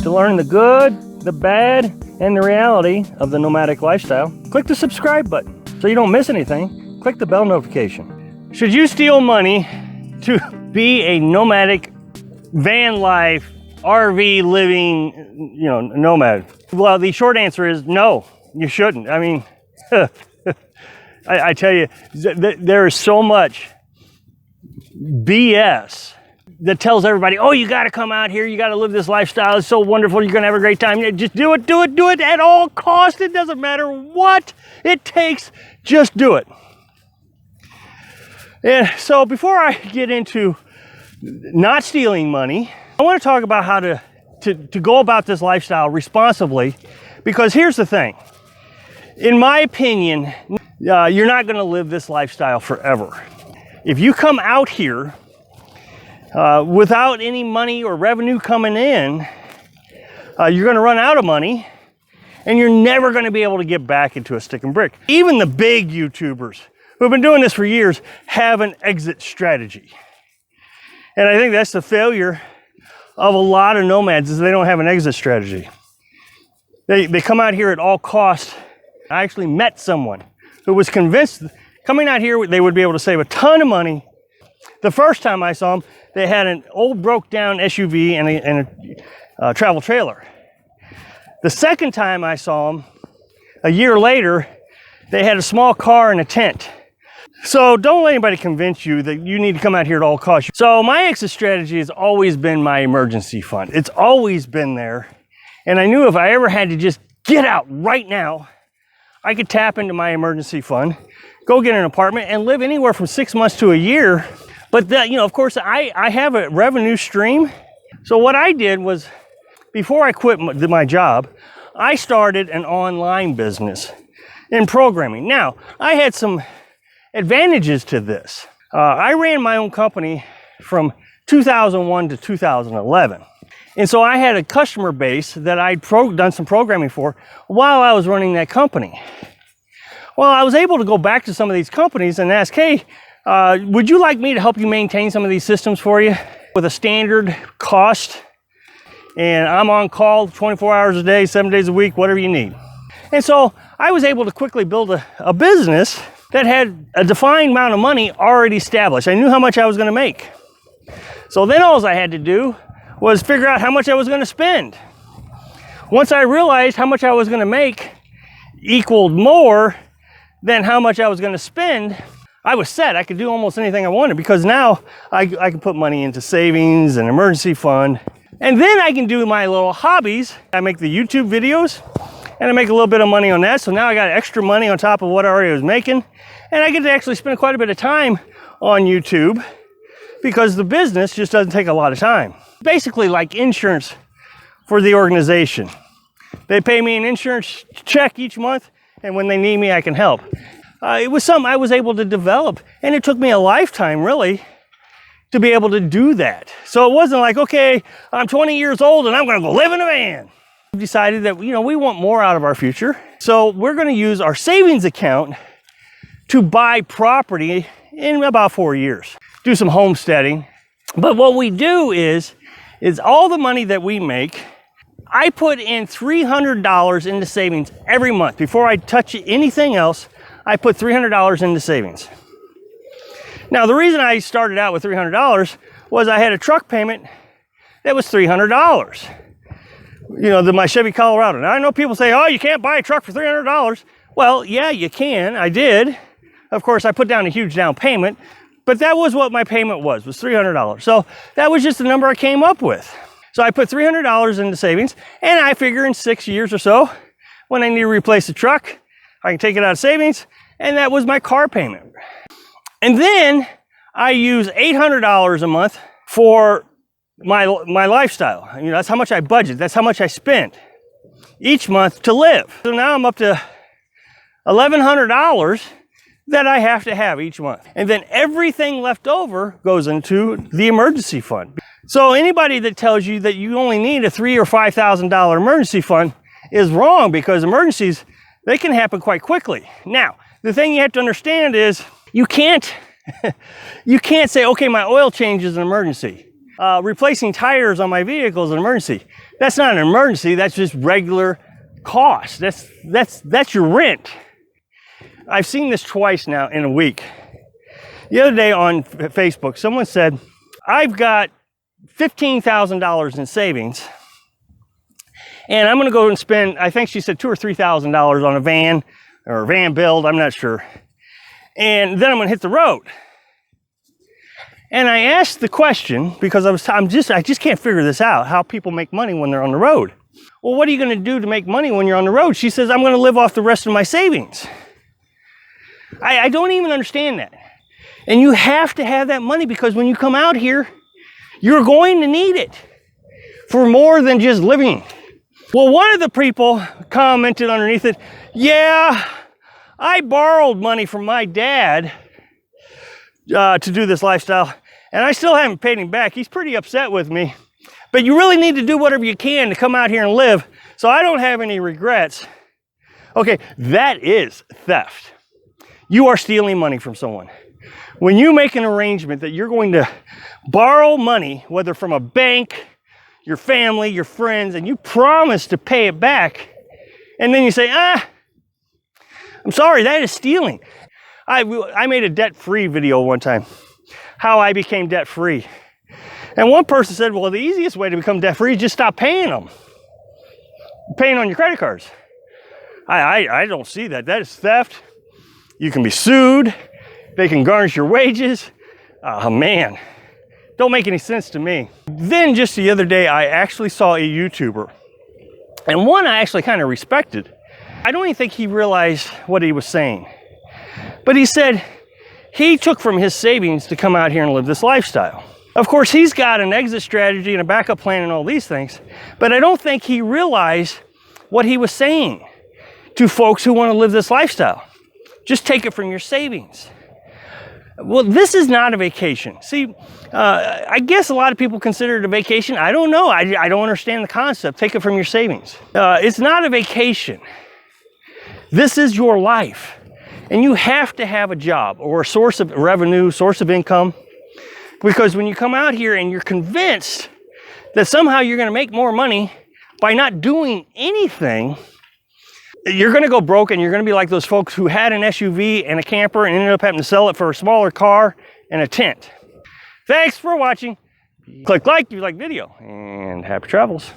To learn the good, the bad, and the reality of the nomadic lifestyle, click the subscribe button. So you don't miss anything, click the bell notification. Should you steal money to be a nomadic van life, RV living, nomad? Well, the short answer is no, you shouldn't. I mean, I tell you, there is so much BS that tells everybody, oh, you got to come out here, you got to live this lifestyle, it's so wonderful, you're going to have a great time. Just do it at all costs. It doesn't matter what it takes, just do it. And so before I get into not stealing money, I want to talk about how to go about this lifestyle responsibly, because here's the thing. In my opinion, you're not going to live this lifestyle forever. If you come out here without any money or revenue coming in, you're going to run out of money and you're never going to be able to get back into a stick and brick. Even the big YouTubers who have been doing this for years have an exit strategy. And I think that's the failure of a lot of nomads, is they don't have an exit strategy. They come out here at all costs. I actually met someone who was convinced coming out here they would be able to save a ton of money. The first time I saw them, they had an old broke down SUV and a travel trailer. The second time I saw them, a year later, they had a small car and a tent. So don't let anybody convince you that you need to come out here at all costs. So my exit strategy has always been my emergency fund. It's always been there. And I knew if I ever had to just get out right now, I could tap into my emergency fund, go get an apartment, and live anywhere from 6 months to a year. But that, of course, I have a revenue stream. So what I did was, before I quit my job, I started an online business in programming. Now, I had some advantages to this. I ran my own company from 2001 to 2011. And so I had a customer base that I'd done some programming for while I was running that company. Well, I was able to go back to some of these companies and ask, hey, would you like me to help you maintain some of these systems for you with a standard cost? And I'm on call 24 hours a day, 7 days a week, whatever you need. And so I was able to quickly build a business that had a defined amount of money already established. I knew how much I was going to make. So then all I had to do was figure out how much I was going to spend. Once I realized how much I was going to make equaled more than how much I was going to spend, I was set. I could do almost anything I wanted, because now I can put money into savings and emergency fund. And then I can do my little hobbies. I make the YouTube videos and I make a little bit of money on that. So now I got extra money on top of what I already was making. And I get to actually spend quite a bit of time on YouTube, because the business just doesn't take a lot of time. Basically like insurance for the organization. They pay me an insurance check each month, and when they need me, I can help. It was something I was able to develop, and it took me a lifetime, really, to be able to do that. So it wasn't like, okay, I'm 20 years old and I'm going to go live in a van. We decided that, we want more out of our future. So we're going to use our savings account to buy property in about 4 years. Do some homesteading. But what we do is all the money that we make, I put in $300 into savings every month. Before I touch anything else, I put $300 into savings. Now, the reason I started out with $300 was I had a truck payment that was $300. My Chevy Colorado. Now, I know people say, oh, you can't buy a truck for $300. Well, yeah, you can. I did. Of course, I put down a huge down payment, but that was what my payment was $300. So that was just the number I came up with. So I put $300 into savings, and I figure in 6 years or so, when I need to replace the truck, I can take it out of savings, and that was my car payment. And then I use $800 a month for my lifestyle. That's how much I budget. That's how much I spent each month to live. So now I'm up to $1,100 that I have to have each month. And then everything left over goes into the emergency fund. So anybody that tells you that you only need a $3,000 or $5,000 emergency fund is wrong, because emergencies, they can happen quite quickly. Now, the thing you have to understand is you can't say, okay, my oil change is an emergency. Replacing tires on my vehicle is an emergency. That's not an emergency, that's just regular cost. That's your rent. I've seen this twice now in a week. The other day on Facebook, someone said, I've got $15,000 in savings, and I'm gonna go and spend, I think she said $2,000 or $3,000 on a van, or a van build, I'm not sure. And then I'm gonna hit the road. And I asked the question, because I just can't figure this out, how people make money when they're on the road. Well, what are you gonna do to make money when you're on the road? She says, I'm gonna live off the rest of my savings. I don't even understand that. And you have to have that money, because when you come out here, you're going to need it for more than just living. Well, one of the people commented underneath it, yeah, I borrowed money from my dad to do this lifestyle, and I still haven't paid him back. He's pretty upset with me. But you really need to do whatever you can to come out here and live, so I don't have any regrets. Okay, that is theft. You are stealing money from someone. When you make an arrangement that you're going to borrow money, whether from a bank, your family, your friends, and you promise to pay it back, and then you say, I'm sorry, that is stealing. I made a debt-free video one time, how I became debt-free. And one person said, well, the easiest way to become debt-free is just stop paying them. Paying on your credit cards. I don't see that. That is theft. You can be sued. They can garnish your wages. Oh, man. Don't make any sense to me. Then just the other day, I actually saw a YouTuber. And one I actually kind of respected. I don't even think he realized what he was saying. But he said he took from his savings to come out here and live this lifestyle. Of course, he's got an exit strategy and a backup plan and all these things, but I don't think he realized what he was saying to folks who want to live this lifestyle. Just take it from your savings. Well, this is not a vacation. See, I guess a lot of people consider it a vacation. I don't know. I don't understand the concept. Take it from your savings. It's not a vacation. This is your life. And you have to have a job or a source of revenue, source of income. Because when you come out here and you're convinced that somehow you're going to make more money by not doing anything, you're going to go broke, and you're going to be like those folks who had an SUV and a camper and ended up having to sell it for a smaller car and a tent. Thanks for watching. Click like if you like the video, and happy travels.